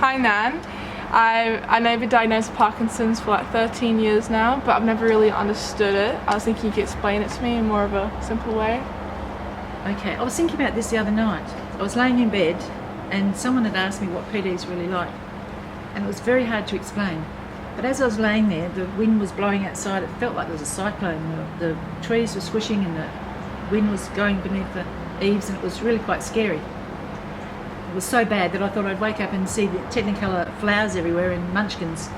Hi Nan. I know I've been diagnosed with Parkinson's for like 13 years now, but I've never really understood it. I was thinking you could explain it to me in more of a simple way. Okay, I was thinking about this the other night. I was laying in bed and someone had asked me what PD is really like, and it was very hard to explain. But as I was laying there, the wind was blowing outside. It felt like there was a cyclone. The trees were squishing and the wind was going beneath the eaves, and it was really quite scary. It was so bad that I thought I'd wake up and see the Technicolor flowers everywhere and munchkins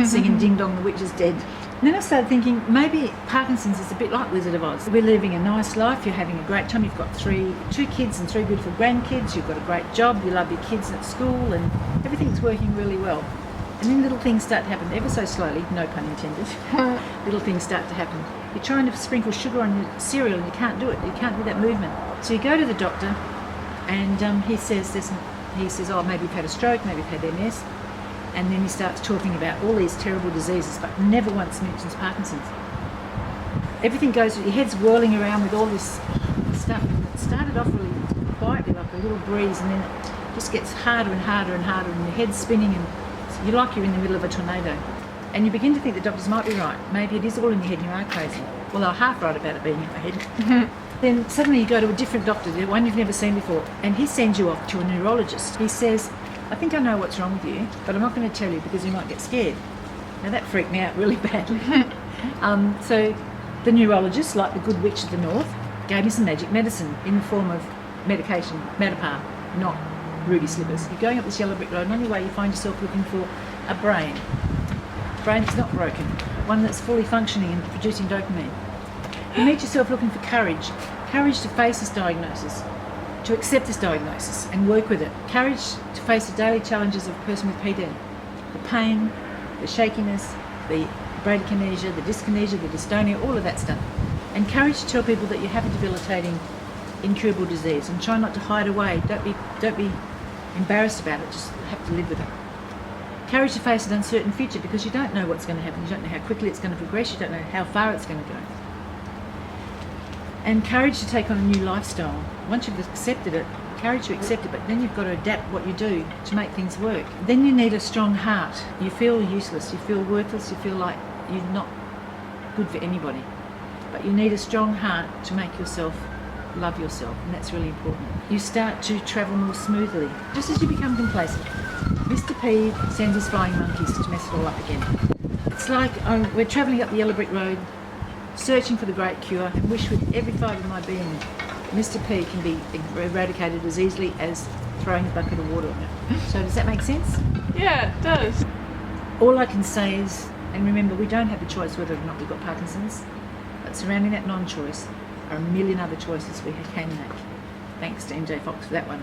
singing Ding Dong the Witch is Dead. And then I started thinking maybe Parkinson's is a bit like Wizard of Oz. We're living a nice life, you're having a great time, you've got two kids and 3 beautiful grandkids, you've got a great job, you love your kids at school, and everything's working really well. And then little things start to happen ever so slowly, no pun intended. Little things start to happen. You're trying to sprinkle sugar on your cereal and you can't do it, you can't do that movement. So you go to the doctor and he says, oh, maybe you've had a stroke, maybe you've had MS. And then he starts talking about all these terrible diseases, but never once mentions Parkinson's. Everything goes, your head's whirling around with all this stuff. And it started off really quietly, like a little breeze, and then it just gets harder and harder and harder, and your head's spinning, and you're like you're in the middle of a tornado. And you begin to think the doctors might be right. Maybe it is all in your head and you are crazy. Well, they're half right about it being in my head. Then suddenly you go to a different doctor, the one you've never seen before, and he sends you off to a neurologist. He says, I think I know what's wrong with you, but I'm not going to tell you because you might get scared. Now that freaked me out really badly. So the neurologist, like the good witch of the north, gave me some magic medicine in the form of medication, Matapar, not ruby slippers. You're going up this yellow brick road, and on your way you find yourself looking for a brain. A brain that's not broken, one that's fully functioning and producing dopamine. You meet yourself looking for courage to face this diagnosis, to accept this diagnosis and work with it. Courage to face the daily challenges of a person with PD. The pain, the shakiness, the bradykinesia, the dyskinesia, the dystonia, all of that stuff. And courage to tell people that you have a debilitating, incurable disease, and try not to hide away. Don't be embarrassed about it, just have to live with it. Courage to face an uncertain future because you don't know what's going to happen, you don't know how quickly it's going to progress, you don't know how far it's going to go. And courage to take on a new lifestyle. Once you've accepted it, courage to accept it, but then you've got to adapt what you do to make things work. Then you need a strong heart. You feel useless, you feel worthless, you feel like you're not good for anybody. But you need a strong heart to make yourself love yourself, and that's really important. You start to travel more smoothly. Just as you become complacent, Mr. P sends his flying monkeys to mess it all up again. It's like we're travelling up the yellow brick road, searching for the great cure, and wish with every fibre of my being Mr. P can be eradicated as easily as throwing a bucket of water on it. So does that make sense? Yeah, it does. All I can say is, and remember, we don't have a choice whether or not we've got Parkinson's, but surrounding that non-choice are a million other choices we can make. Thanks to MJ Fox for that one.